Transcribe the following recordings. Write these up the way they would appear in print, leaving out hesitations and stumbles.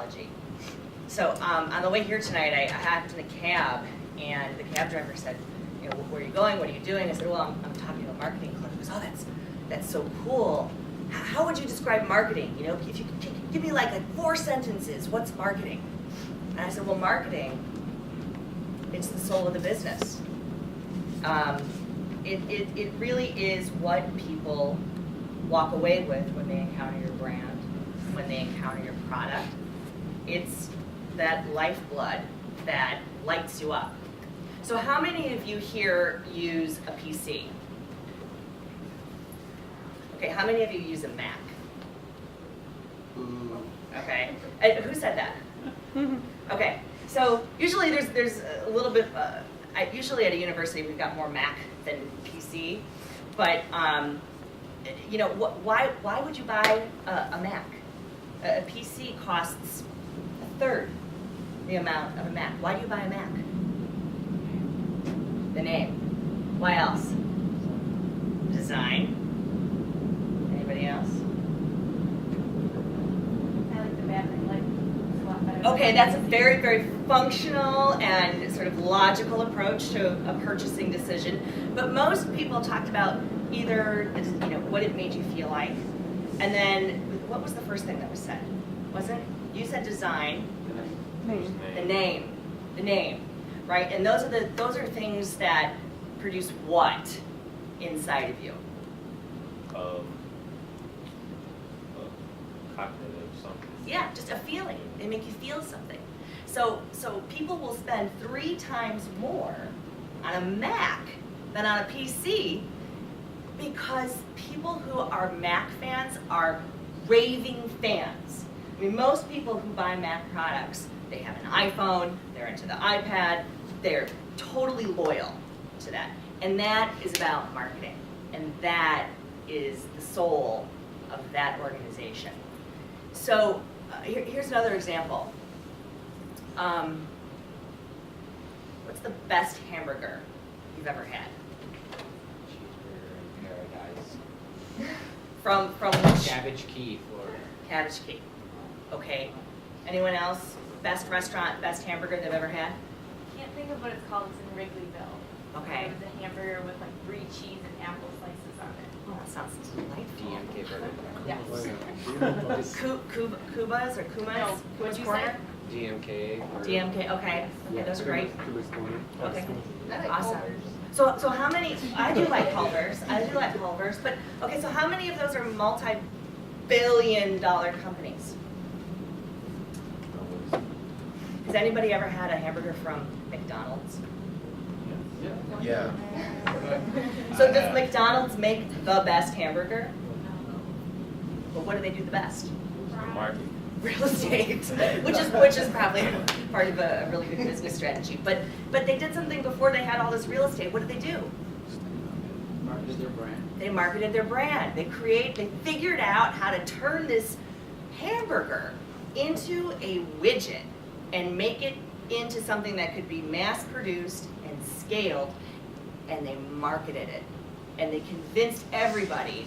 psychology. So on the way here tonight, I hopped in a cab, and the cab driver said, you know, where are you going? What are you doing? I said, well, I'm talking to a marketing club. He goes, oh, that's so cool. How would you describe marketing? You know, if you could give me like 4 sentences, what's marketing? And I said, well, marketing, it's the soul of the business. It really is what people walk away with when they encounter your brand, when they encounter your product. It's that lifeblood that lights you up. So how many of you here use a PC? Okay, how many of you use a Mac? Okay, and who said that? Okay, so usually there's a little bit, usually at a university we've got more Mac than PC, but you know, why would you buy a Mac? A PC costs 1/3 the amount of a Mac. Why do you buy a Mac? The name. Why else? Design. Anybody else? I like the battery life. It's a lot better. Okay, that's a very, very functional and sort of logical approach to a purchasing decision. But most people talked about either, you know, what it made you feel like, and then what was the first thing that was said? You said design. The name, right? And those are things that produce what inside of you? Cognitive something. Yeah, just a feeling. They make you feel something. So people will spend 3 times more on a Mac than on a PC because people who are Mac fans are raving fans. I mean, most people who buy Mac products, they have an iPhone, they're into the iPad, they're totally loyal to that. And that is about marketing. And that is the soul of that organization. So here's another example. What's the best hamburger you've ever had? Cheeseburger in Paradise. From which? Cabbage Key, Florida. Cabbage Key. Okay. Anyone else? Best restaurant, best hamburger they've ever had? Can't think of what it's called. It's in Wrigleyville. Okay. It was a hamburger with like brie cheese and apple slices on it. Oh, that sounds delightful. DMK Burger. Yes. Kubas or Kumas? No, What'd what'd you you say? say? DMK. DMK, okay. Okay, those are great. Okay. I like Awesome. Culver's. So how many, I do like Culver's, but, okay, so how many of those are multi-billion-dollar companies? Has anybody ever had a hamburger from McDonald's? Yeah. So does McDonald's make the best hamburger? But what do they do the best? Marketing. Real estate, which is probably part of a really good business strategy. But they did something before they had all this real estate. What did they do? Marketed their brand. They marketed their brand. They figured out how to turn this hamburger into a widget and make it into something that could be mass produced and scaled, and they marketed it. And they convinced everybody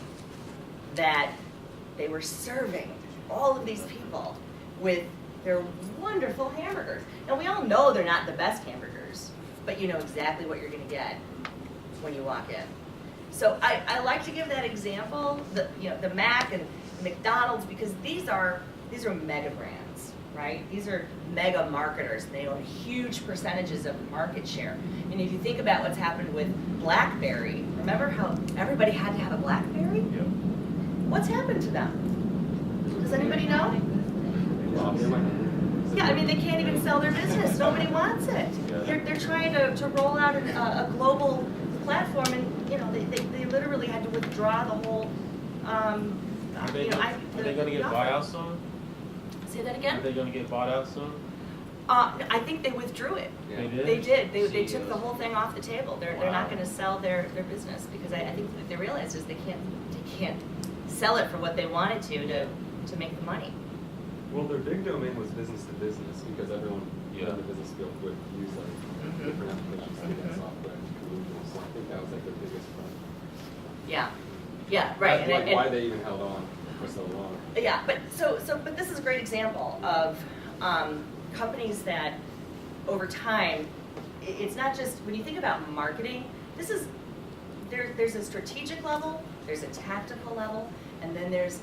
that they were serving all of these people with their wonderful hamburgers. And we all know they're not the best hamburgers, but you know exactly what you're gonna get when you walk in. So I like to give that example, the Mac and McDonald's, because these are mega brands, right? These are mega marketers. They own huge percentages of market share. And if you think about what's happened with BlackBerry, remember how everybody had to have a BlackBerry? Yep. What's happened to them? Does anybody know? Yeah, I mean, they can't even sell their business. Nobody wants it. They're trying to roll out a global platform, and you know, they literally had to withdraw the whole. Are they going to get bought out soon? Say that again? Are they going to get bought out soon? I think they withdrew it. Yeah. They did? They did. They took CEOs. the whole thing off the table. They're not going to sell their business because I think what they realized is they can't sell it for what they wanted to make the money. Well, their big domain was business to business because everyone in the business field would use like different applications like that software and Google. So I think that was like their biggest problem. Yeah, right. That's why they even held on for so long. Yeah, but but this is a great example of companies that over time, it's not just, when you think about marketing, there's a strategic level, there's a tactical level, and then there's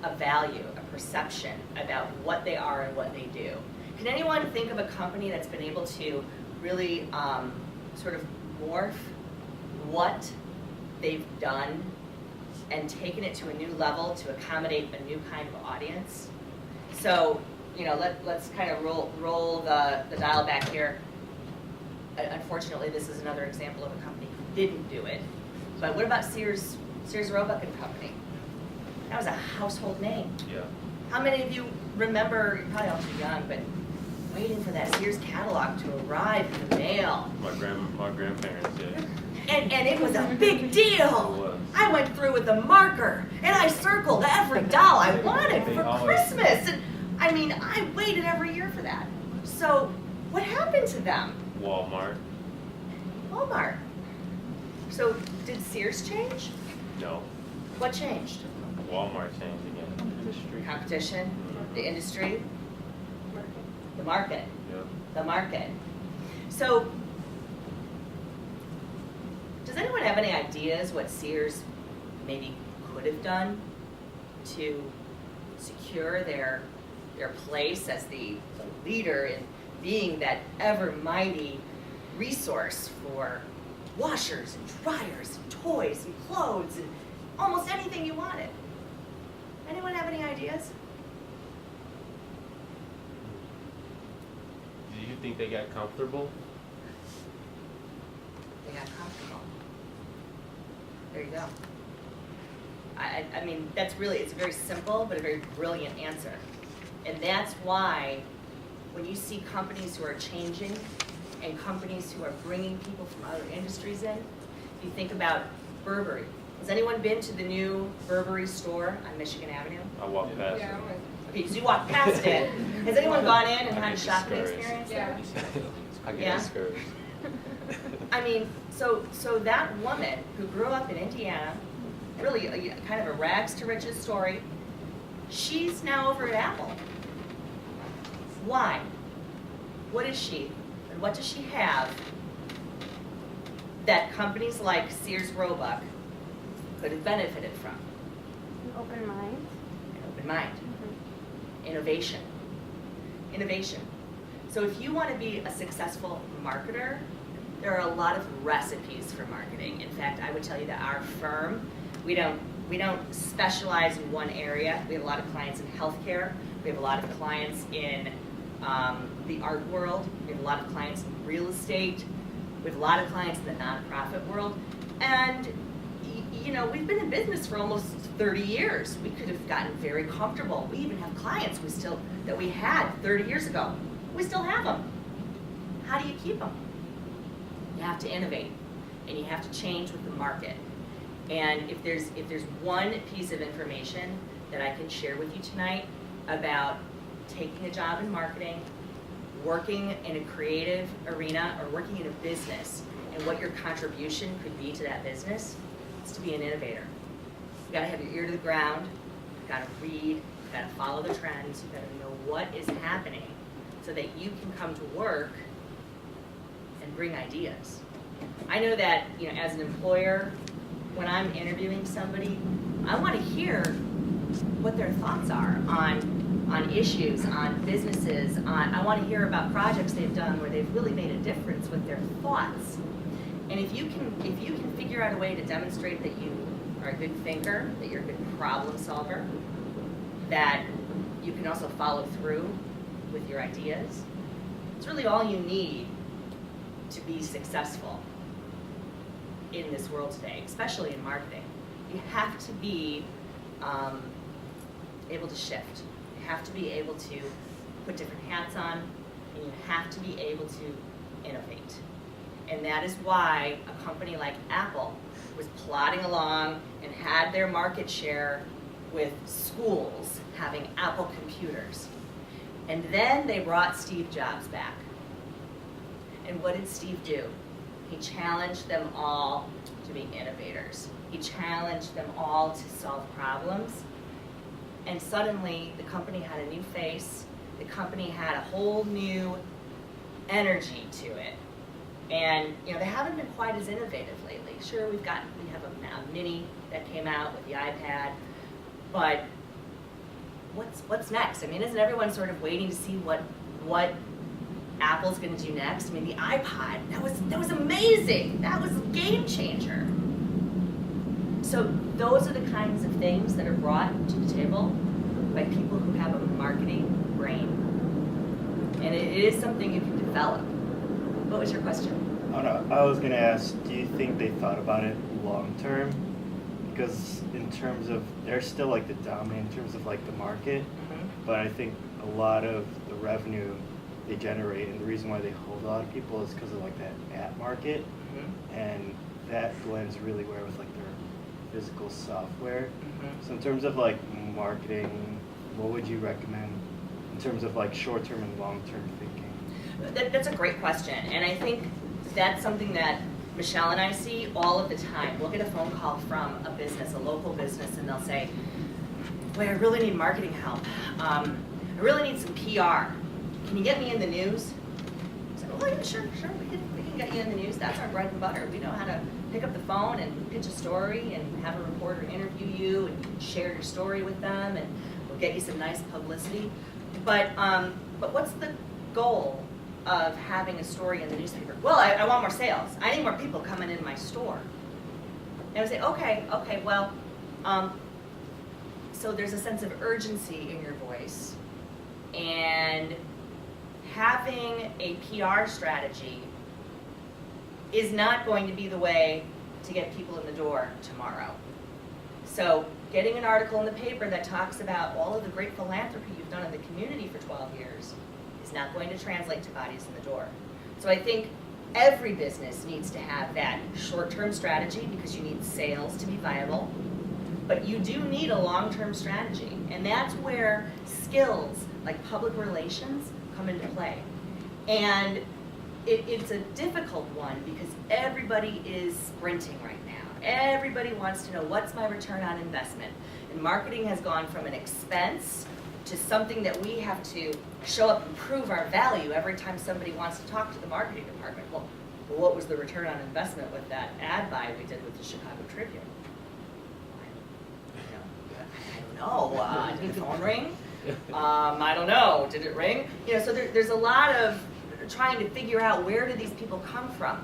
a value, a perception about what they are and what they do. Can anyone think of a company that's been able to really sort of morph what they've done and taken it to a new level to accommodate a new kind of audience? So, let's kind of roll the dial back here. Unfortunately, this is another example of a company who didn't do it. But what about Sears Roebuck and Company? That was a household name. Yeah. How many of you remember, you're probably all too young, but waiting for that Sears catalog to arrive in the mail? My grandparents did. And it was a big deal. It was. I went through with a marker, and I circled every doll I wanted They for always- Christmas. And I waited every year for that. So what happened to them? Walmart. Walmart. So did Sears change? No. What changed? Walmart changed again. Industry. Competition, the industry, the market, Yep. the market. So does anyone have any ideas what Sears maybe could have done to secure their place as the leader in being that ever mighty resource for washers and dryers and toys and clothes and almost anything you wanted? Anyone have any ideas? Do you think they got comfortable? They got comfortable. There you go. I mean, it's a very simple but a very brilliant answer. And that's why when you see companies who are changing and companies who are bringing people from other industries in, if you think about Burberry. Has anyone been to the new Burberry store on Michigan Avenue? I walked past Yeah, it. Okay, because you walked past it. Has anyone gone in and had a shopping discouraged. experience Yeah. there? I get Yeah. discouraged. I mean, so that woman who grew up in Indiana, really kind of a rags to riches story, she's now over at Apple. Why? What is she, and what does she have that companies like Sears Roebuck could have benefited from? An open mind. An open mind. Innovation. Innovation. So if you want to be a successful marketer, there are a lot of recipes for marketing. In fact, I would tell you that our firm, we don't specialize in one area. We have a lot of clients in healthcare. We have a lot of clients in the art world. We have a lot of clients in real estate. We have a lot of clients in the nonprofit world. And we've been in business for almost 30 years. We could have gotten very comfortable. We even have clients that we had 30 years ago. We still have them. How do you keep them? You have to innovate, and you have to change with the market. And if there's one piece of information that I can share with you tonight about taking a job in marketing, working in a creative arena, or working in a business, and what your contribution could be to that business, it's to be an innovator. You've got to have your ear to the ground, you've got to read, you've got to follow the trends, you've got to know what is happening so that you can come to work and bring ideas. I know that, as an employer, when I'm interviewing somebody, I want to hear what their thoughts are on issues, on businesses, I want to hear about projects they've done where they've really made a difference with their thoughts. And if you can figure out a way to demonstrate that you are a good thinker, that you're a good problem solver, that you can also follow through with your ideas, it's really all you need to be successful in this world today, especially in marketing. You have to be able to shift. You have to be able to put different hats on, and you have to be able to innovate. And that is why a company like Apple was plodding along and had their market share with schools having Apple computers. And then they brought Steve Jobs back. And what did Steve do? He challenged them all to be innovators. He challenged them all to solve problems. And suddenly the company had a new face, the company had a whole new energy to it. And they haven't been quite as innovative lately. Sure, we have a mini that came out with the iPad, but what's next? I mean, isn't everyone sort of waiting to see what Apple's going to do next? I mean, the iPod, that was amazing. That was a game changer. So those are the kinds of things that are brought to the table by people who have a marketing brain. And it is something you can develop. What was your question? Oh no, I was gonna ask, do you think they thought about it long term? Because in terms of, they're still like the dominant in terms of like the market, but I think a lot of the revenue they generate and the reason why they hold a lot of people is because of like that app market, and that blends really well with like their physical software. So in terms of like marketing, what would you recommend in terms of like short-term and long-term thinking? That's a great question, and I think that's something that Michelle and I see all of the time. We'll get a phone call from a business, a local business, and they'll say, boy, I really need marketing help. I really need some PR. Can you get me in the news? I said, oh yeah, sure, we can get you in the news. That's our bread and butter. We know how to pick up the phone and pitch a story and have a reporter interview you and share your story with them, and we'll get you some nice publicity. But what's the goal of having a story in the newspaper? Well, I want more sales. I need more people coming in my store. And I say, okay, well, so there's a sense of urgency in your voice, and having a PR strategy is not going to be the way to get people in the door tomorrow. So getting an article in the paper that talks about all of the great philanthropy you've done in the community for 12 years is not going to translate to bodies in the door. So I think every business needs to have that short-term strategy because you need sales to be viable, but you do need a long-term strategy, and that's where skills like public relations come into play. And it's a difficult one because everybody is sprinting right now. Everybody wants to know, what's my return on investment? And marketing has gone from an expense to something that we have to show up and prove our value every time somebody wants to talk to the marketing department. Well, what was the return on investment with that ad buy we did with the Chicago Tribune? I don't know. Did the phone ring? I don't know. Did it ring? So there's a lot of trying to figure out, where do these people come from?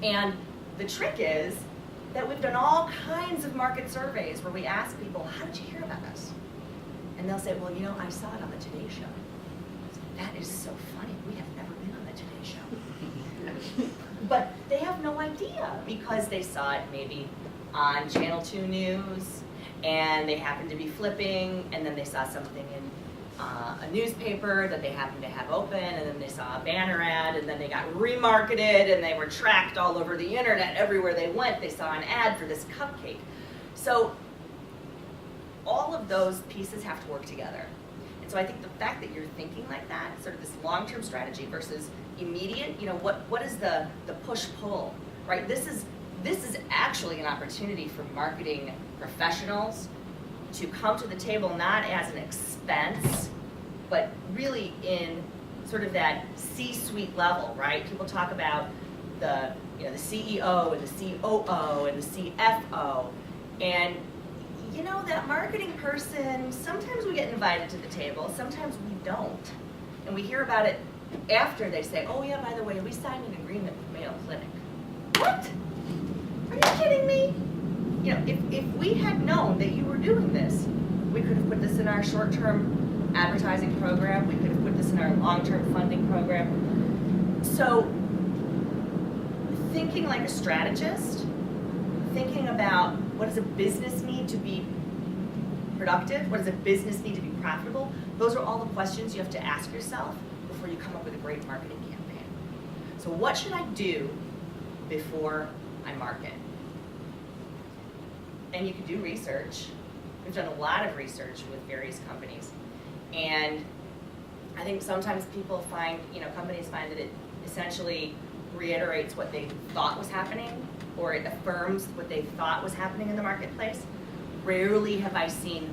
And the trick is that we've done all kinds of market surveys where we ask people, how did you hear about us? And they'll say, well, I saw it on the Today Show. That is so funny. We have never been on the Today Show. But they have no idea because they saw it maybe on Channel 2 News, and they happened to be flipping, and then they saw something in a newspaper that they happened to have open, and then they saw a banner ad, and then they got remarketed, and they were tracked all over the internet. Everywhere they went, they saw an ad for this cupcake. So all of those pieces have to work together. And so I think the fact that you're thinking like that, sort of this long-term strategy versus immediate, what is the push-pull, right? This is actually an opportunity for marketing professionals to come to the table not as an expense, but really in sort of that C-suite level, right? People talk about the CEO and the COO and the CFO, and that marketing person, sometimes we get invited to the table, sometimes we don't. And we hear about it after they say, oh yeah, by the way, we signed an agreement with Mayo Clinic. What? Are you kidding me? If we had known that you were doing this, we could have put this in our short-term advertising program, we could have put this in our long-term funding program. So thinking like a strategist, thinking about, what does a business need to be productive? What does a business need to be profitable? Those are all the questions you have to ask yourself before you come up with a great marketing campaign. So what should I do before I market? And you can do research. We've done a lot of research with various companies. And I think sometimes people find, companies find that it essentially reiterates what they thought was happening, or it affirms what they thought was happening in the marketplace. Rarely have I seen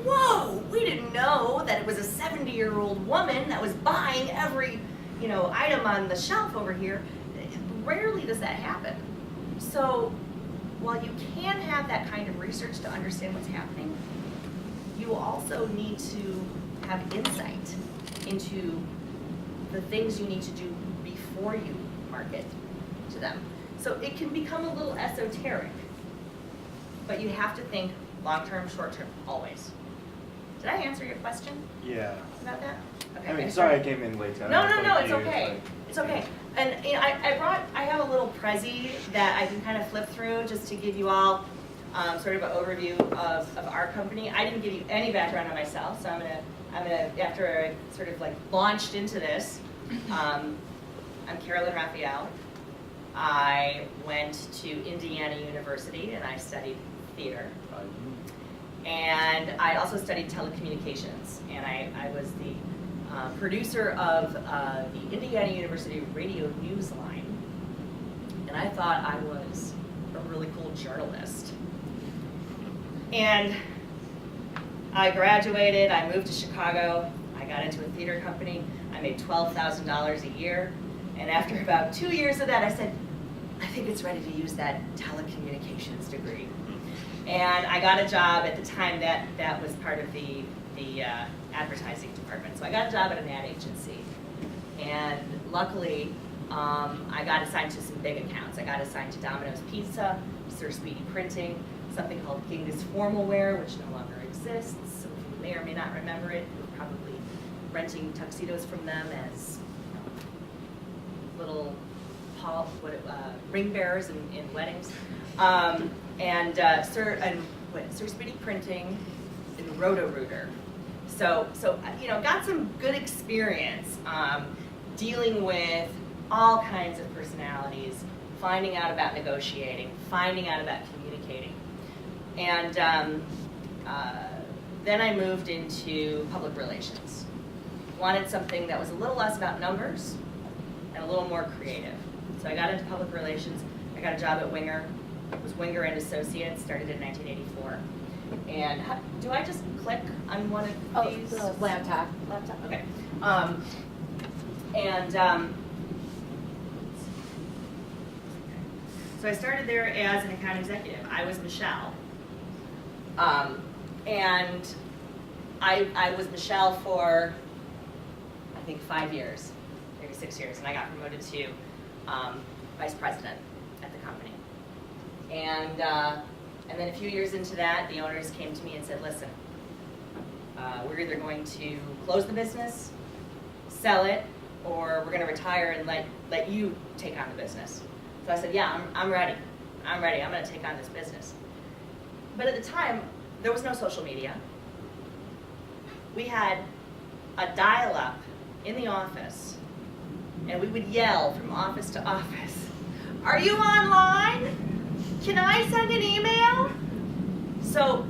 whoa, we didn't know that it was a 70-year-old woman that was buying every, item on the shelf over here. Rarely does that happen. So while you can have that kind of research to understand what's happening, you also need to have insight into the things you need to do before you market to them. So it can become a little esoteric, but you have to think long-term, short-term, always. Did I answer your question Yeah. about that? Okay. I mean, sorry I came in late. So I No, was it's confused, okay. like- It's okay. And I have a little Prezi that I can kind of flip through just to give you all sort of an overview of our company. I didn't give you any background on myself, so I'm gonna after I sort of like launched into this, I'm Karolyn Raphael. I went to Indiana University and I studied theater. And I also studied telecommunications, and I was the producer of the Indiana University radio news line, and I thought I was a really cool journalist. And I graduated, I moved to Chicago, I got into a theater company, I made $12,000 a year, and after about 2 years of that, I said, I think it's ready to use that telecommunications degree. And I got a job at the time that was part of the advertising department. So I got a job at an ad agency. And luckily, I got assigned to some big accounts. I got assigned to Domino's Pizza, Sir Speedy Printing, something called Genghis Formal Wear, which no longer exists. Some of you may or may not remember it. We're probably renting tuxedos from them as little ring bearers in weddings. Sir Speedy Printing and Roto-Rooter. So got some good experience dealing with all kinds of personalities, finding out about negotiating, finding out about communicating. And then I moved into public relations. Wanted something that was a little less about numbers and a little more creative. So I got into public relations. I got a job at Winger. It was Winger and Associates, started in 1984. And do I just click on one of these? The laptop. Okay. So I started there as an account executive. I was Michelle. And I was Michelle for, I think, 5 years, maybe 6 years, and I got promoted to vice president at the company. And then a few years into that, the owners came to me and said, listen, we're either going to close the business, sell it, or we're going to retire and let you take on the business. So I said, yeah, I'm ready. I'm ready. I'm going to take on this business. But at the time, there was no social media. We had a dial-up in the office, and we would yell from office to office, are you online? Can I send an email? So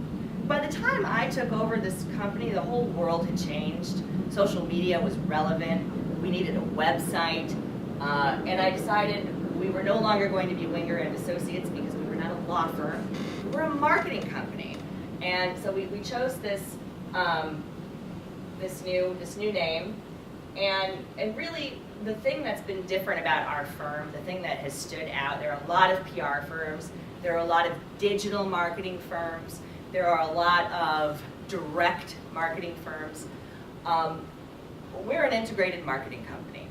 by the time I took over this company, the whole world had changed. Social media was relevant. We needed a website. And I decided we were no longer going to be Winger and Associates because we were not a law firm. We're a marketing company. And so we chose this new name. And really, the thing that's been different about our firm, the thing that has stood out, there are a lot of PR firms, there are a lot of digital marketing firms, there are a lot of direct marketing firms. We're an integrated marketing company.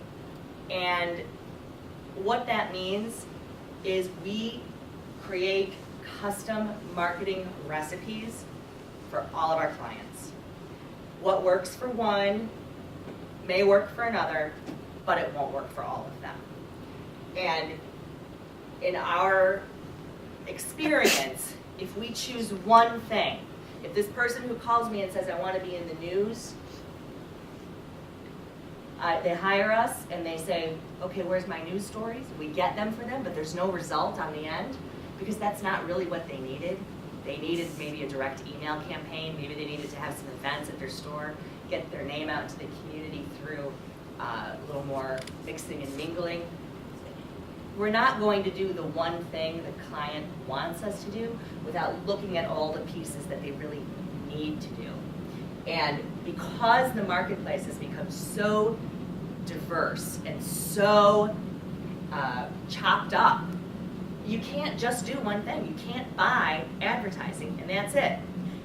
And what that means is we create custom marketing recipes for all of our clients. What works for one may work for another, but it won't work for all of them. And in our experience, if we choose one thing, if this person who calls me and says, I want to be in the news, they hire us and they say, okay, where's my news stories? We get them for them, but there's no result on the end because that's not really what they needed. They needed maybe a direct email campaign. Maybe they needed to have some events at their store, get their name out to the community through a little more mixing and mingling. We're not going to do the one thing the client wants us to do without looking at all the pieces that they really need to do. And because the marketplace has become so diverse and so chopped up, you can't just do one thing. You can't buy advertising and that's it.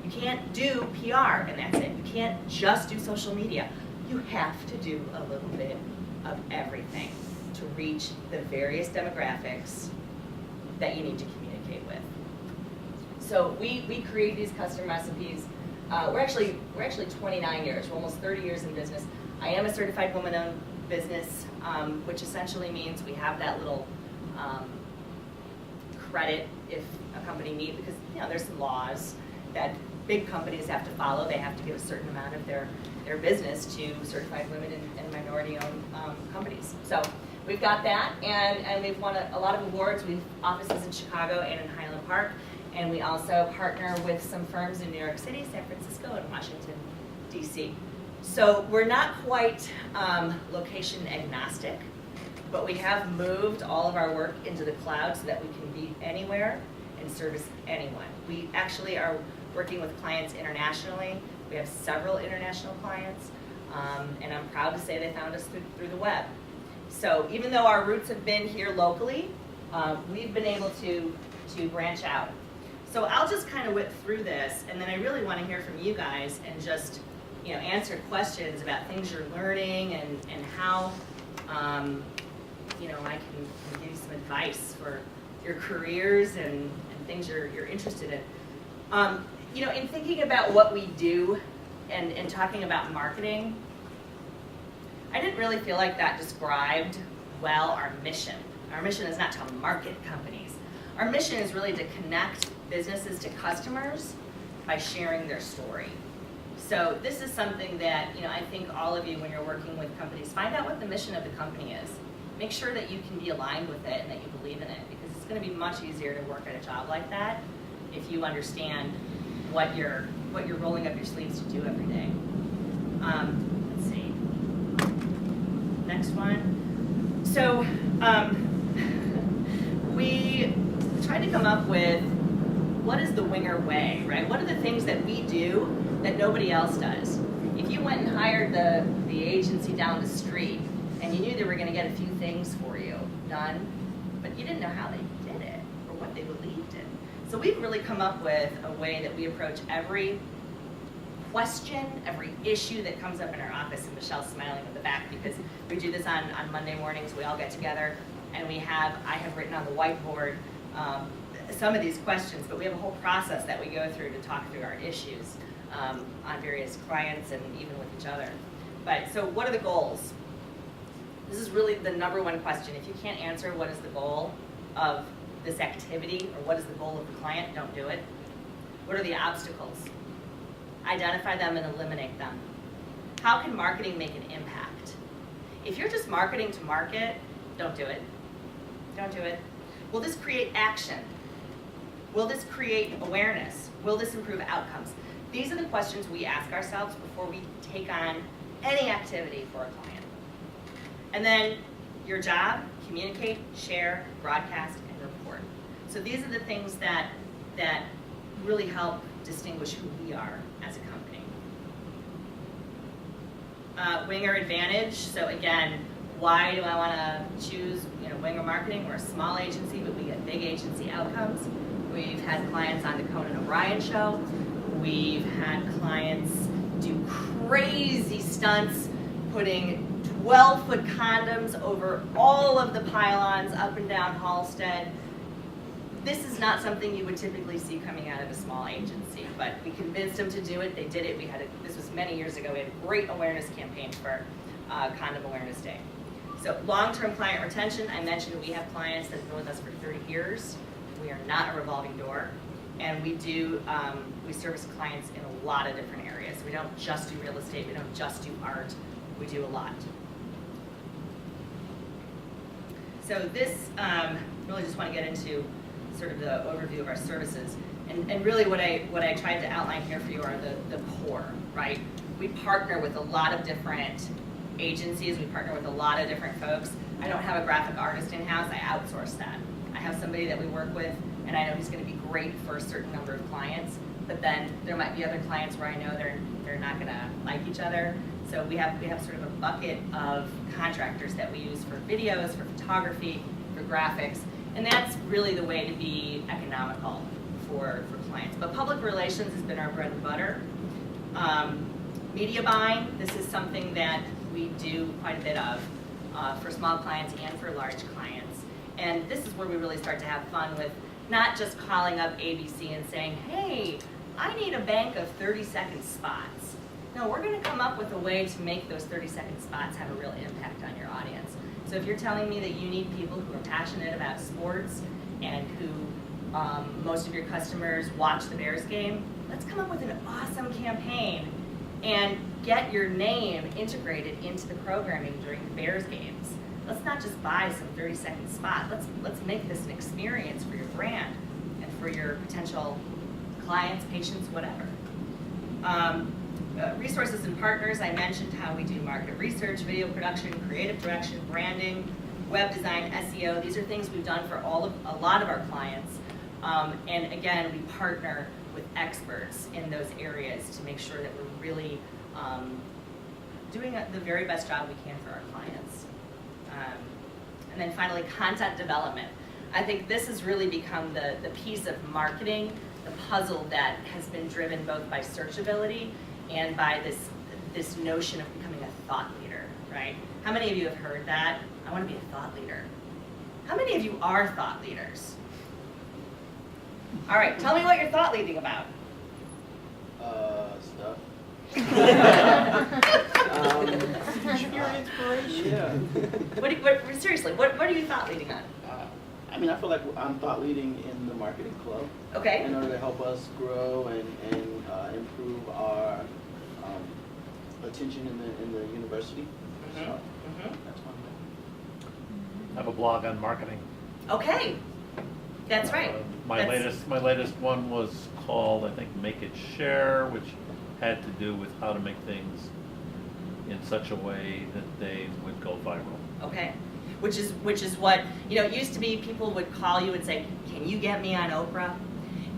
You can't do PR and that's it. You can't just do social media. You have to do a little bit of everything to reach the various demographics that you need to communicate with. So we create these custom recipes. We're actually 29 years. We're almost 30 years in business. I am a certified woman-owned business, which essentially means we have that little credit if a company needs, because there's some laws that big companies have to follow. They have to give a certain amount of their business to certified women and minority-owned companies. So we've got that, and we've won a lot of awards. We have offices in Chicago and in Highland Park, and we also partner with some firms in New York City, San Francisco, and Washington, D.C. So we're not quite location agnostic, but we have moved all of our work into the cloud so that we can be anywhere and service anyone. We actually are working with clients internationally. We have several international clients, and I'm proud to say they found us through the web. So even though our roots have been here locally, we've been able to branch out. So I'll just kind of whip through this, and then I really want to hear from you guys and just answer questions about things you're learning and how I can give you some advice for your careers and things you're interested in. In thinking about what we do and talking about marketing, I didn't really feel like that described well our mission. Our mission is not to market companies. Our mission is really to connect businesses to customers by sharing their story. So this is something that I think all of you, when you're working with companies, find out what the mission of the company is. Make sure that you can be aligned with it and that you believe in it, because it's going to be much easier to work at a job like that if you understand what you're rolling up your sleeves to do every day. Let's see. Next one. So we tried to come up with what is the winger way, right? What are the things that we do that nobody else does? If you went and hired the agency down the street and you knew they were going to get a few things for you done, but you didn't know how they did it or what they believed in. So we've really come up with a way that we approach every question, every issue that comes up in our office, and Michelle's smiling in the back because we do this on Monday mornings. We all get together, and I have written on the whiteboard some of these questions, but we have a whole process that we go through to talk through our issues on various clients and even with each other. But so what are the goals? This is really the number one question. If you can't answer what is the goal of this activity or what is the goal of the client, don't do it. What are the obstacles? Identify them and eliminate them. How can marketing make an impact? If you're just marketing to market, don't do it. Don't do it. Will this create action? Will this create awareness? Will this improve outcomes? These are the questions we ask ourselves before we take on any activity for a client. And then your job, communicate, share, broadcast, and report. So these are the things that really help distinguish who we are as a company. Winger advantage. So again, why do I want to choose Winger Marketing? We're a small agency, but we get big agency outcomes. We've had clients on the Conan O'Brien show. We've had clients do crazy stunts, putting 12-foot condoms over all of the pylons up and down Halsted. This is not something you would typically see coming out of a small agency, but we convinced them to do it. They did it. This was many years ago. We had a great awareness campaign for Condom Awareness Day. So long-term client retention, I mentioned we have clients that have been with us for 30 years. We are not a revolving door, and we service clients in a lot of different areas. We don't just do real estate. We don't just do art. We do a lot. So this, really just want to get into sort of the overview of our services. And really what I tried to outline here for you are the core, right? We partner with a lot of different agencies. We partner with a lot of different folks. I don't have a graphic artist in-house. I outsource that. I have somebody that we work with, and I know he's going to be great for a certain number of clients, but then there might be other clients where I know they're not gonna like each other. So we have sort of a bucket of contractors that we use for videos, for photography, for graphics, and that's really the way to be economical for clients. But public relations has been our bread and butter. Media buying, this is something that we do quite a bit of for small clients and for large clients. And this is where we really start to have fun with not just calling up ABC and saying, hey, I need a bank of 30-second spots. No, we're going to come up with a way to make those 30-second spots have a real impact on your audience. So if you're telling me that you need people who are passionate about sports and who most of your customers watch the Bears game, let's come up with an awesome campaign and get your name integrated into the programming during the Bears games. Let's not just buy some 30-second spot. Let's make this an experience for your brand and for your potential clients, patients, whatever. Resources and partners, I mentioned how we do market research, video production, creative direction, branding, web design, SEO. These are things we've done for a lot of our clients. And again, we partner with experts in those areas to make sure that we're really doing the very best job we can for our clients. And then finally, content development. I think this has really become the piece of marketing, the puzzle that has been driven both by searchability and by this notion of becoming a thought leader, right? How many of you have heard that? I want to be a thought leader. How many of you are thought leaders? All right, tell me what you're thought leading about. Stuff. Your inspiration. Yeah. Seriously, what are you thought leading on? I mean, I feel like I'm thought leading in the marketing club. Okay. In order to help us grow and improve our attention in the university. So that's one thing. I have a blog on marketing. Okay, that's right. My latest one was called, I think, Make It Share, which had to do with how to make things in such a way that they would go viral. Okay, which is what, it used to be people would call you and say, can you get me on Oprah?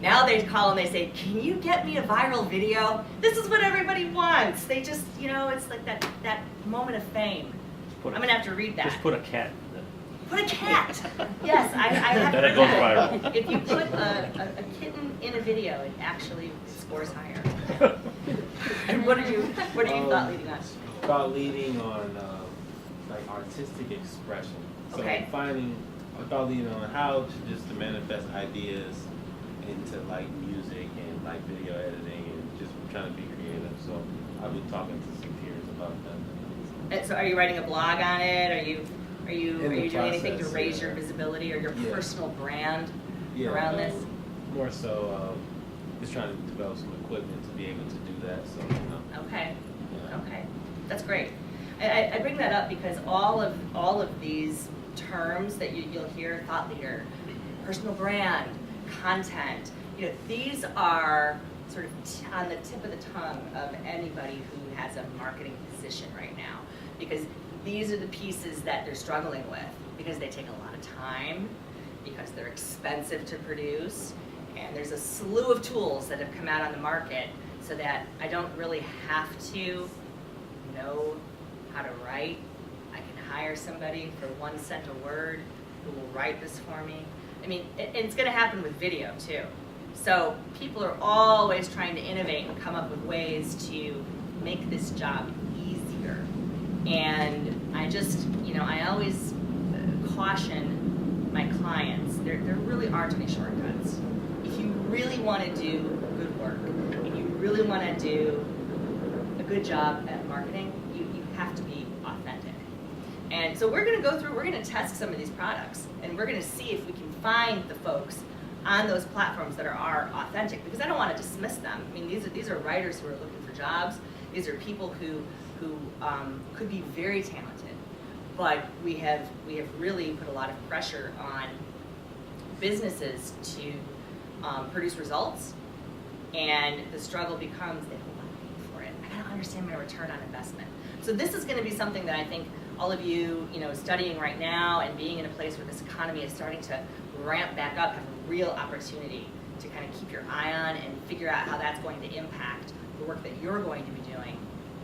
Now they call and they say, can you get me a viral video? This is what everybody wants. They just, it's like that moment of fame. I'm gonna have to read that. Just put a cat in it. Put a cat. Yes, I have Then heard it goes that. viral. If you put a kitten in a video, it actually scores higher. And what are you thought leading on? Thought leading on like artistic expression. So Okay. thought leading on how to manifest ideas into like music and like video editing and just trying to be creative. So I've been talking to some peers about that. And so are you writing a blog on it? Are you doing anything to process, raise yeah. your visibility or your Yeah. personal brand around this? More so just trying to develop some equipment to be able to do that. So Okay. Yeah. Okay, that's great. I bring that up because all of these terms that you'll hear, thought leader, personal brand, content, these are sort of on the tip of the tongue of anybody who has a marketing position right now, because these are the pieces that they're struggling with because they take a lot of time, because they're expensive to produce, and there's a slew of tools that have come out on the market so that I don't really have to know how to write. I can hire somebody for 1 cent a word who will write this for me. I mean, it's going to happen with video too. So people are always trying to innovate and come up with ways to make this job easier. And I just, I always caution my clients, there really aren't any shortcuts. If you really want to do good work, and you really want to do a good job at marketing, you have to be authentic. And so we're going to test some of these products, and we're going to see if we can find the folks on those platforms that are authentic, because I don't want to dismiss them. I mean, these are writers who are looking for jobs. These are people who could be very talented, but we have really put a lot of pressure on businesses to produce results, and the struggle becomes they don't want to pay for it. I gotta understand my return on investment. So this is going to be something that I think all of you, studying right now and being in a place where this economy is starting to ramp back up, have a real opportunity to kind of keep your eye on and figure out how that's going to impact the work that you're going to be doing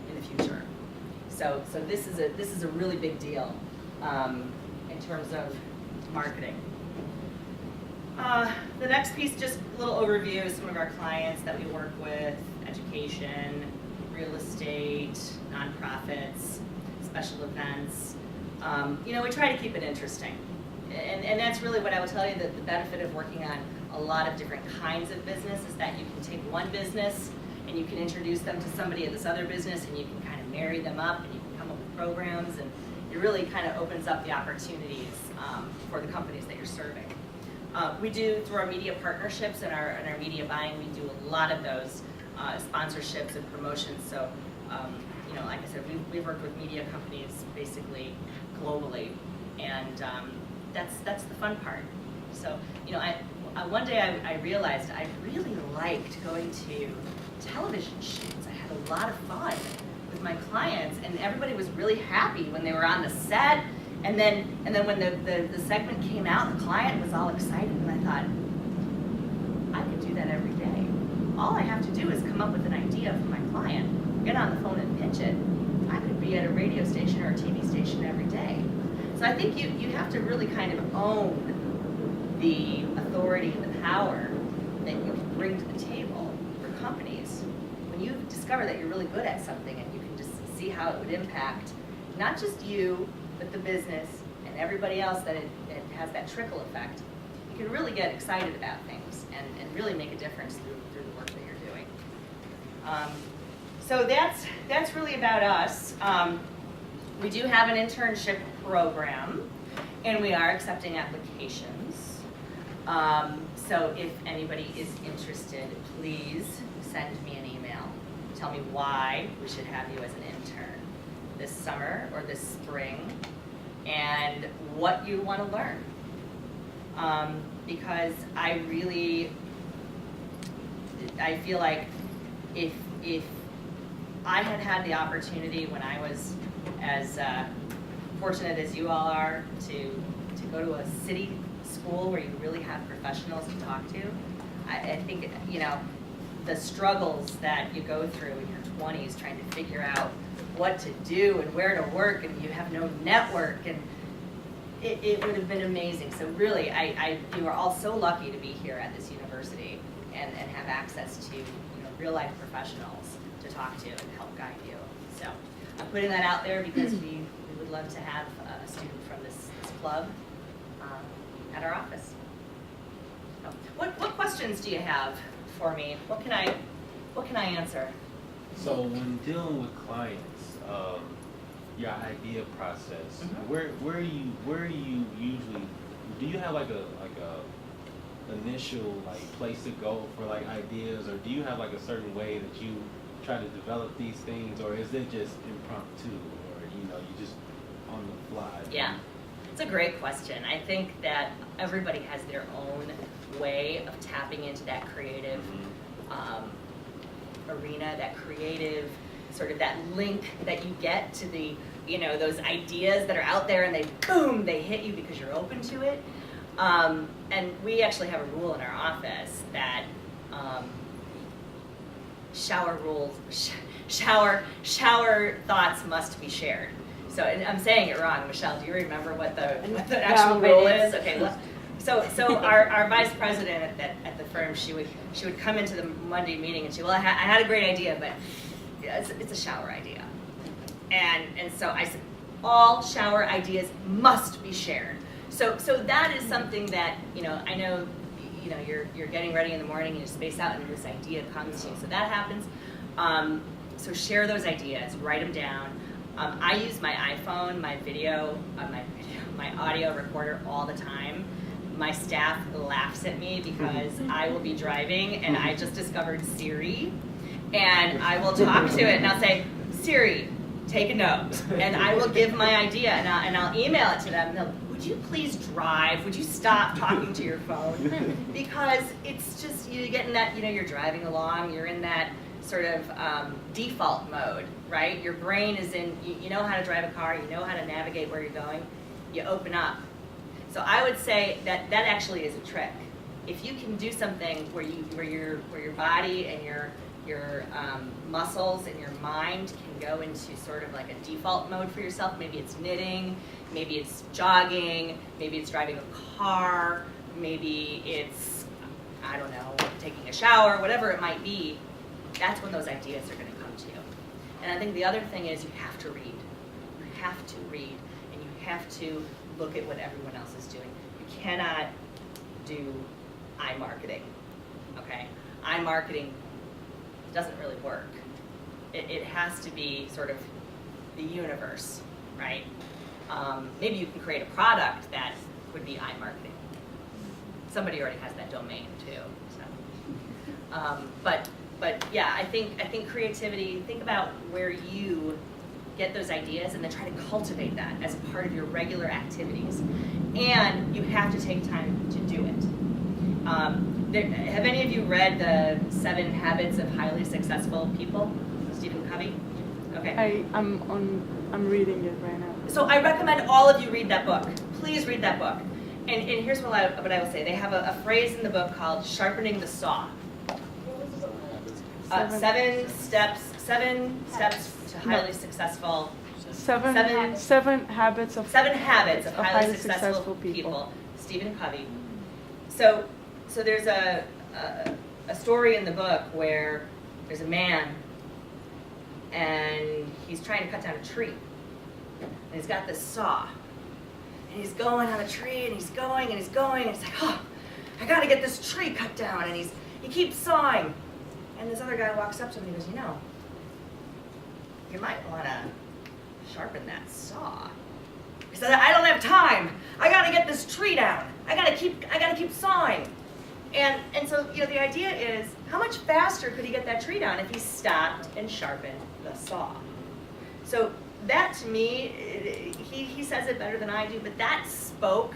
in the future. So this is a really big deal in terms of marketing. The next piece, just a little overview of some of our clients that we work with: education, real estate, nonprofits, special events. We try to keep it interesting. And that's really what I will tell you, that the benefit of working on a lot of different kinds of business is that you can take one business and you can introduce them to somebody at this other business, and you can kind of marry them up, and you can come up with programs, and it really kind of opens up the opportunities for the companies that you're serving. We do, through our media partnerships and our media buying, we do a lot of those sponsorships and promotions. So, like I said, we've worked with media companies basically globally, and that's the fun part. So, one day I realized I really liked going to television shoots. I had a lot of fun with my clients, and everybody was really happy when they were on the set. And then when the segment came out, the client was all excited, and I thought, I could do that every day. All I have to do is come up with an idea for my client, get on the phone and pitch it. I could be at a radio station or a TV station every day. So I think you have to really kind of own the authority and the power that you can bring to the table for companies. When you discover that you're really good at something and you can just see how it would impact not just you, but the business and everybody else, that it has that trickle effect, you can really get excited about things and really make a difference through the work that you're doing. So that's really about us. We do have an internship program, and we are accepting applications. So if anybody is interested, please send me an email. Tell me why we should have you as an intern this summer or this spring, and what you want to learn. Because I feel like if I had the opportunity when I was as fortunate as you all are to go to a city school where you really have professionals to talk to, I think, the struggles that you go through in your 20s trying to figure out what to do and where to work, and you have no network, and it would have been amazing. So really, you are all so lucky to be here at this university and have access to real life professionals to talk to and help guide you. So I'm putting that out there because we would love to have a student from this club at our office. So, what questions do you have for me? What can I answer? So when dealing with clients, your idea process, where are you usually? Do you have like a initial place to go for ideas, or do you have a certain way that you try to develop these things, or is it just impromptu, or you just on the fly? Yeah, it's a great question. I think that everybody has their own way of tapping into that creative arena, that creative sort of that link that you get to the those ideas that are out there, and they hit you because you're open to it. And we actually have a rule in our office that shower thoughts must be shared. So, and I'm saying it wrong, Michelle. Do you remember what the actual rule is? Okay. So our vice president at the firm, she would come into the Monday meeting and I had a great idea, but it's a shower idea. And so I said, all shower ideas must be shared. So that is something that, I know, you're getting ready in the morning and you space out and this idea comes to you. So that happens. So share those ideas, write them down. I use my iPhone, my audio recorder all the time. My staff laughs at me because I will be driving and I just discovered Siri, and I will talk to it and I'll say, Siri, take a note, and I will give my idea and I'll email it to them. And they'll, would you please drive? Would you stop talking to your phone? Because it's just, you get in that, you're driving along, you're in that sort of default mode, right? Your brain is in, you know how to drive a car, you know how to navigate where you're going, you open up. So I would say that actually is a trick. if you can do something where your body and your muscles and your mind can go into sort of like a default mode for yourself, maybe it's knitting, maybe it's jogging, maybe it's driving a car, maybe it's, I don't know, taking a shower, whatever it might be, that's when those ideas are going to come to you. And I think the other thing is you have to read. You have to read, and you have to look at what everyone else is doing. You cannot do iMarketing, okay? iMarketing doesn't really work. It has to be sort of the universe, right? Maybe you can create a product that would be iMarketing. Somebody already has that domain too. So. But yeah, I think creativity. Think about where you get those ideas, and then try to cultivate that as a part of your regular activities. And you have to take time to do it. Have any of you read the 7 Habits of Highly Successful People? Stephen Covey? Okay. I'm reading it right now. So I recommend all of you read that book. Please read that book. And here's what I will say. They have a phrase in the book called sharpening the saw. 7 steps to highly successful. Seven habits of highly successful people. Stephen Covey. So there's a story in the book where there's a man and he's trying to cut down a tree. And he's got this saw. And he's going on the tree and he's going and he's going and he's like, oh, I gotta get this tree cut down. And he keeps sawing. And this other guy walks up to him and he goes, you might wanna sharpen that saw. He said, I don't have time. I gotta get this tree down. I gotta keep sawing. And so, the idea is, how much faster could he get that tree down if he stopped and sharpened the saw? So that, to me, he says it better than I do, but that spoke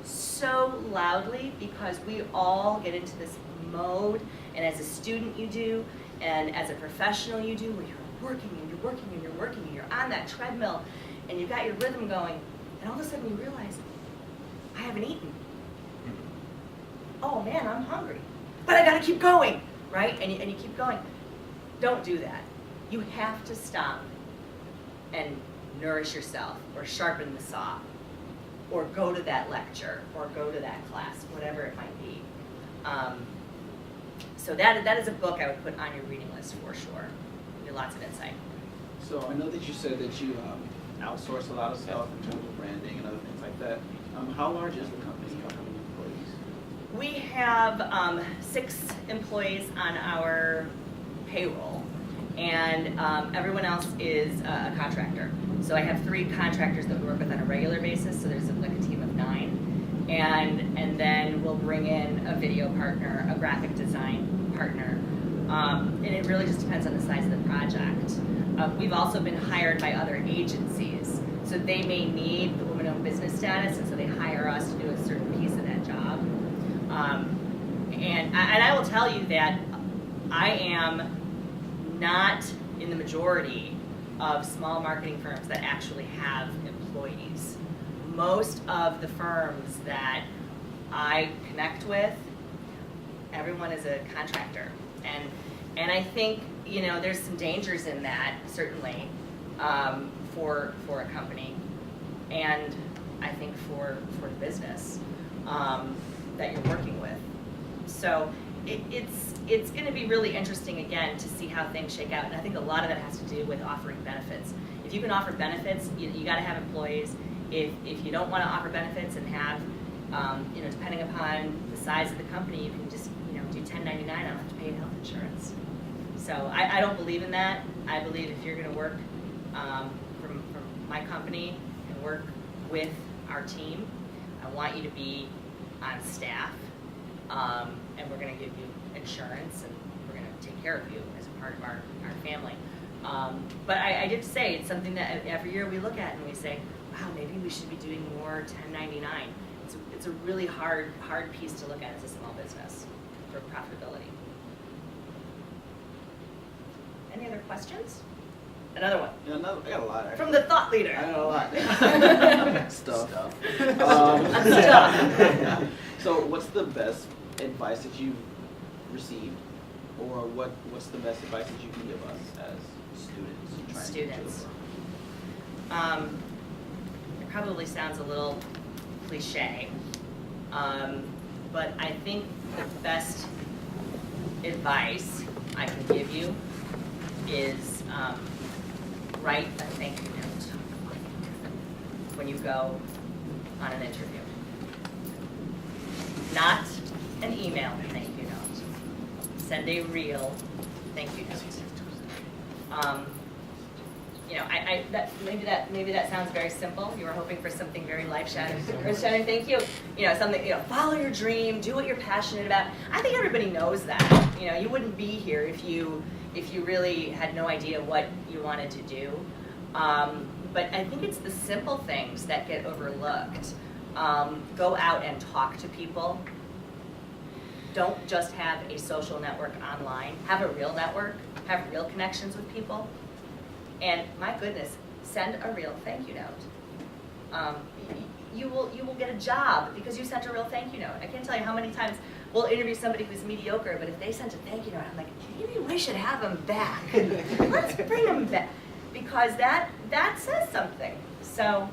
so loudly because we all get into this mode, and as a student you do, and as a professional you do, where you're working and you're working and you're working and you're on that treadmill, and you've got your rhythm going, and all of a sudden you realize, I haven't eaten. Oh man, I'm hungry. But I gotta keep going, right? And you keep going. Don't do that. You have to stop and nourish yourself, or sharpen the saw, or go to that lecture, or go to that class, whatever it might be. So that is a book I would put on your reading list for sure. Give you lots of insight. So I know that you said that you outsource a lot of stuff in terms of branding and other things like that. How large is the company? How many employees? We have 6 employees on our payroll, and everyone else is a contractor. So I have 3 contractors that we work with on a regular basis, so there's like a team of 9. And then we'll bring in a video partner, a graphic design partner. And it really just depends on the size of the project. We've also been hired by other agencies. So they may need the woman-owned business status, and so they hire us to do a certain piece of that job. And I will tell you that I am not in the majority of small marketing firms that actually have employees. Most of the firms that I connect with, everyone is a contractor. And I think, there's some dangers in that, certainly, for a company, and I think for the business that you're working with. So it's going to be really interesting, again, to see how things shake out. And I think a lot of that has to do with offering benefits. If you can offer benefits, you got to have employees. If you don't want to offer benefits and have, depending upon the size of the company, you can just, do 1099. I don't have to pay health insurance. So I don't believe in that. I believe if you're going to work from my company and work with our team, I want you to be on staff, and we're going to give you insurance, and we're going to take care of you as a part of our family. But I did say it's something that every year we look at and we say, wow, maybe we should be doing more 1099. It's a really hard piece to look at as a small business for profitability. Any other questions? Another one. Yeah, no, I got a lot. Actually. From the thought leader. I got a lot. Stuff. Stuff. So what's the best advice that you've received, or what's the best advice that you can give us as students trying to get to the world? It probably sounds a little cliche, but I think the best advice I can give you is write a thank you note when you go on an interview. Not an email thank you note. Send a real thank you note. You know, maybe that sounds very simple. You were hoping for something very life-shattering. Earth-shattering, thank you. You know, something, you know, follow your dream, do what you're passionate about. I think everybody knows that. You know, you wouldn't be here if you really had no idea what you wanted to do. But I think it's the simple things that get overlooked. Go out and talk to people. Don't just have a social network online. Have a real network. Have real connections with people. And my goodness, send a real thank you note. You will get a job because you sent a real thank you note. I can't tell you how many times we'll interview somebody who's mediocre, but if they sent a thank you note, I'm like, maybe we should have them back. Let's bring them back, because that says something. So.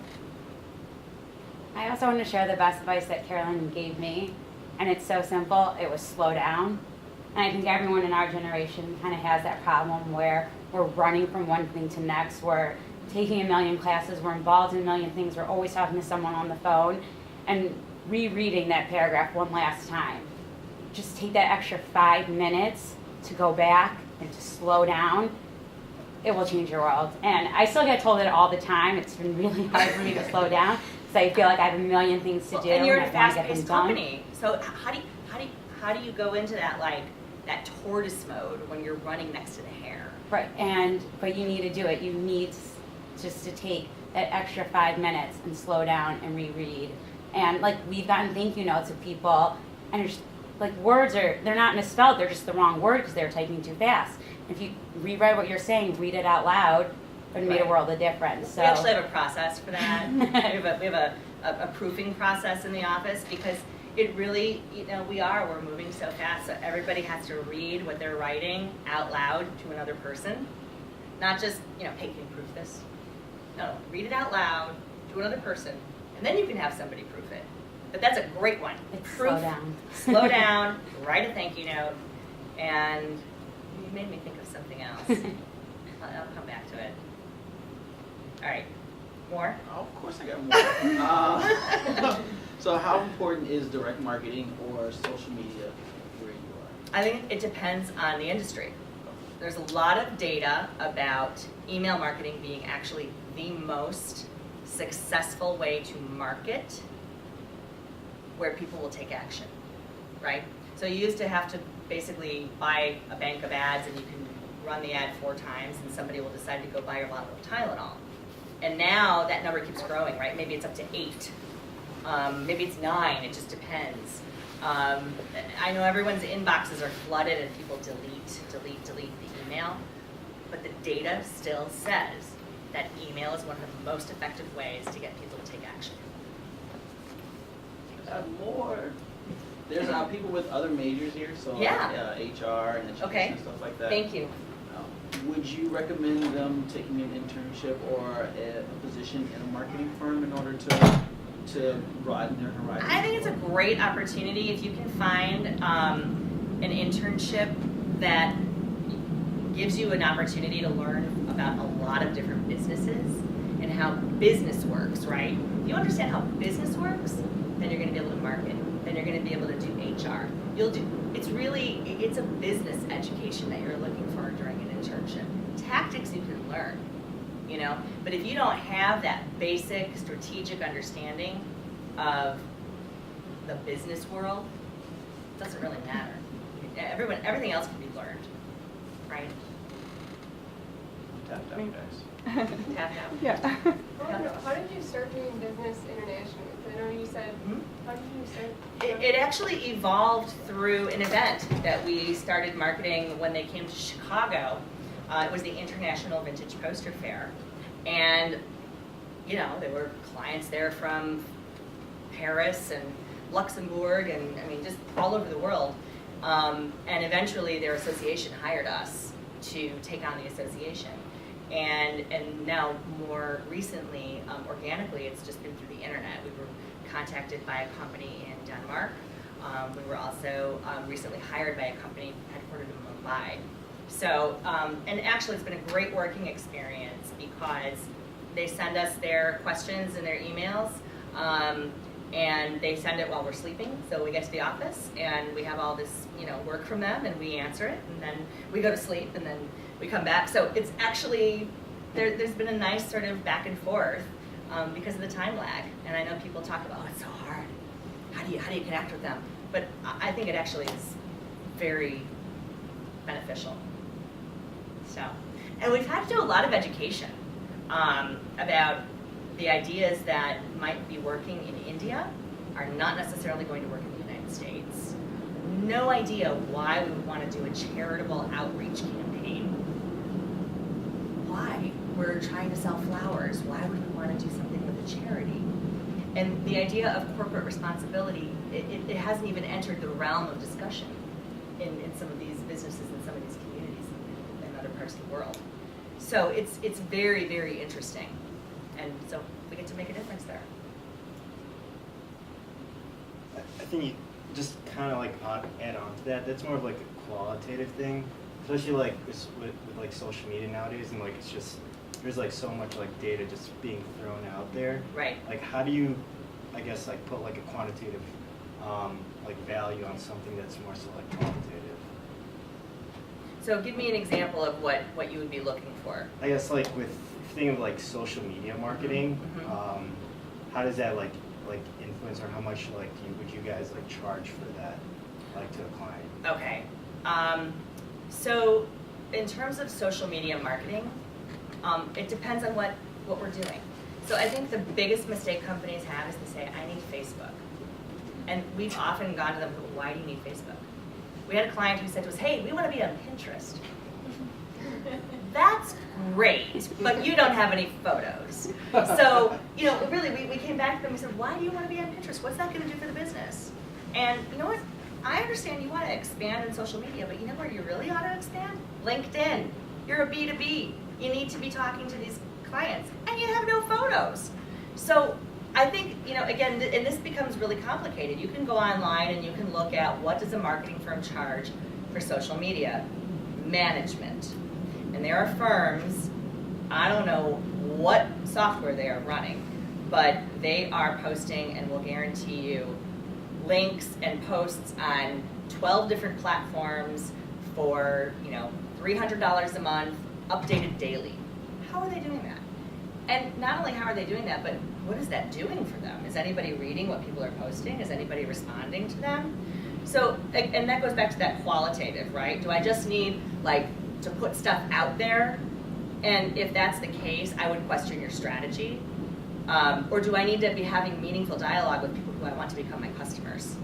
I also want to share the best advice that Karolyn gave me, and it's so simple. It was slow down. And I think everyone in our generation kind of has that problem where we're running from one thing to next. We're taking a million classes. We're involved in a million things. We're always talking to someone on the phone. And rereading that paragraph one last time. Just take that extra 5 minutes to go back and to slow down. It will change your world. And I still get told it all the time. It's been really hard for me to slow down because I feel like I have a million things to do. And you're in I a want to get them fast-paced done. company. So how do you go into that, like, that tortoise mode when you're running next to the hare? Right, but you need to do it. You need just to take that extra 5 minutes and slow down and reread. And like we've gotten thank you notes of people, and it's like words they're not misspelled. They're just the wrong word because they're typing too fast. If you rewrite what you're saying, read it out loud, it would made a world of difference. So we actually have a process for that. we have a proofing process in the office because it really, you know, we're moving so fast, so everybody has to read what they're writing out loud to another person. Not just, you know, hey, can you proof this? No, read it out loud to another person, and then you can have somebody proof it. But that's a great one. It's Proof, slow down. slow down, write a thank you note, and you made me think of something else. I'll come back to it. All right, more? Oh, of course I got more. So how important is direct marketing or social media where you are? I think it depends on the industry. There's a lot of data about email marketing being actually the most successful way to market where people will take action, right? So you used to have to basically buy a bank of ads and you can run the ad 4 times and somebody will decide to go buy your bottle of Tylenol. And now that number keeps growing, right? Maybe it's up to 8. Maybe it's 9, it just depends. I know everyone's inboxes are flooded and people delete the email, but the data still says that email is one of the most effective ways to get people to take action. More. There's people with other majors here, so Yeah. HR and education and stuff like that. Thank you. Would you recommend them taking an internship or a position in a marketing firm in order to broaden their horizons? I think it's a great opportunity if you can find an internship that gives you an opportunity to learn about a lot of different businesses and how business works, right? If you understand how business works, then you're going to be able to market. Then you're going to be able to do HR. It's a business education that you're looking for during an internship. Tactics you can learn, you know, but if you don't have that basic strategic understanding of the business world, it doesn't really matter. Everything else can be learned, right? Tapped out, guys. Tapped out. Yeah. How did you start doing business internationally? I know you said, how did you start? It actually evolved through an event that we started marketing when they came to Chicago. It was the International Vintage Poster Fair. And, you know, there were clients there from Paris and Luxembourg, and I mean, just all over the world. And eventually their association hired us to take on the association. And now more recently, organically, it's just been through the internet. We were contacted by a company in Denmark. We were also recently hired by a company headquartered in Mumbai. So, and actually it's been a great working experience because they send us their questions and their emails, and they send it while we're sleeping. So we get to the office and we have all this, work from them, and we answer it, and then we go to sleep, and then we come back. So it's actually, there's been a nice sort of back and forth because of the time lag. And I know people talk about, oh, it's so hard. How do you connect with them? But I think it actually is very beneficial. So, and we've had to do a lot of education about the ideas that might be working in India are not necessarily going to work in the United States. No idea why we would want to do a charitable outreach campaign. Why? We're trying to sell flowers. Why would we want to do something with a charity? And the idea of corporate responsibility, it hasn't even entered the realm of discussion in some of these businesses and some of these communities in other parts of the world. So it's very, very interesting. And so we get to make a difference there. I think you just kind of like add on to that. That's more of like a qualitative thing, especially like with like social media nowadays, and like it's just there's like so much like data just being thrown out there. Right. Like how do you, I guess, like put like a quantitative like value on something that's more so like qualitative? So give me an example of what you would be looking for. I guess like with thinking of like social media marketing, how does that like influence, or how much like would you guys like charge for that, like to a client? Okay. So in terms of social media marketing, it depends on what we're doing. So I think the biggest mistake companies have is they say, I need Facebook. And we've often gone to them, why do you need Facebook? We had a client who said to us, hey, we want to be on Pinterest. That's great, but you don't have any photos. So, really, we came back to them and we said, why do you want to be on Pinterest? What's that going to do for the business? And you know what? I understand you want to expand in social media, but you know where you really ought to expand? LinkedIn. You're a B2B. You need to be talking to these clients, and you have no photos. So I think, again, and this becomes really complicated. You can go online and you can look at what does a marketing firm charge for social media management. And there are firms, I don't know what software they are running, but they are posting and will guarantee you links and posts on 12 different platforms for, $300 a month, updated daily. How are they doing that? And not only how are they doing that, but what is that doing for them? Is anybody reading what people are posting? Is anybody responding to them? So, and that goes back to that qualitative, right? Do I just need to put stuff out there? And if that's the case, I would question your strategy. Or do I need to be having meaningful dialogue with people who I want to become my customers?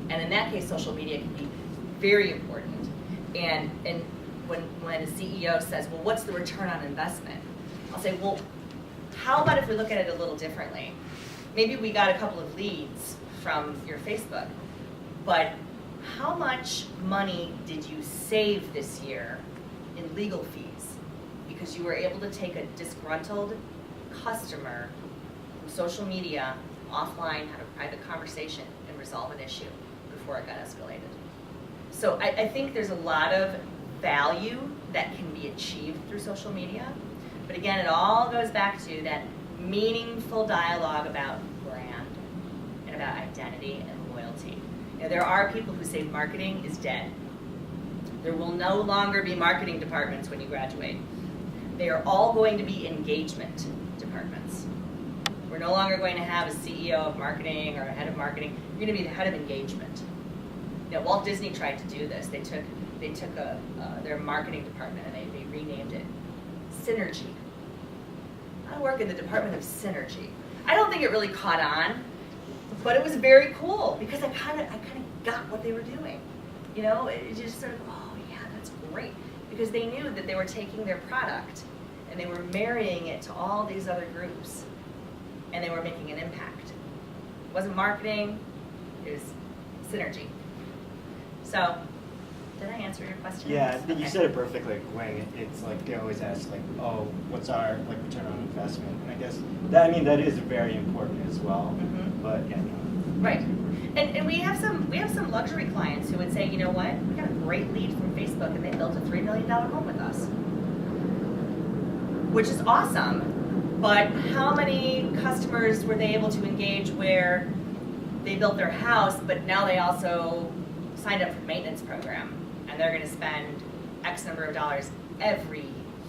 And in that case, social media can be very important. And when a CEO says, well, what's the return on investment? I'll say, well, how about if we look at it a little differently? Maybe we got a couple of leads from your Facebook, but how much money did you save this year in legal fees? Because you were able to take a disgruntled customer from social media offline, had a private conversation, and resolve an issue before it got escalated. So I think there's a lot of value that can be achieved through social media. But again, it all goes back to that meaningful dialogue about brand and about identity and loyalty. There are people who say marketing is dead. There will no longer be marketing departments when you graduate. They are all going to be engagement departments. We're no longer going to have a CEO of marketing or a head of marketing. You're going to be the head of engagement. Walt Disney tried to do this. They took their marketing department and they renamed it Synergy. I work in the Department of Synergy. I don't think it really caught on, but it was very cool because I kind of got what they were doing. It just sort of, oh yeah, that's great. Because they knew that they were taking their product and they were marrying it to all these other groups and they were making an impact. It wasn't marketing, is synergy. So, did I answer your question? Yeah, you Okay. said it perfectly. Like when it's like they always ask like, oh, what's our like return on investment? And I guess that that is very important as well. Mhm. But yeah, no. Right. And we have some luxury clients who would say, you know what, we got a great lead from Facebook and they built a $3 million home with us, which is awesome. But how many customers were they able to engage where they built their house, but now they also signed up for the maintenance program and they're going to spend X number of dollars every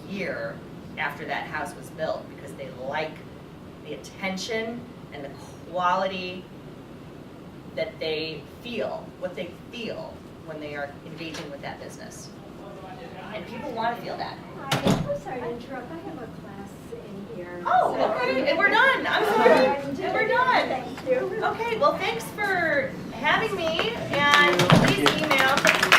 year after that house was built because they like the attention and the quality that they feel, what they feel when they are engaging with that business. And people want to feel that. Hi, I'm sorry to interrupt. I have a class in here. Oh, so- okay, and we're done. I'm sorry, And and we're done. Thank you. Okay, well, thanks for having me, and please email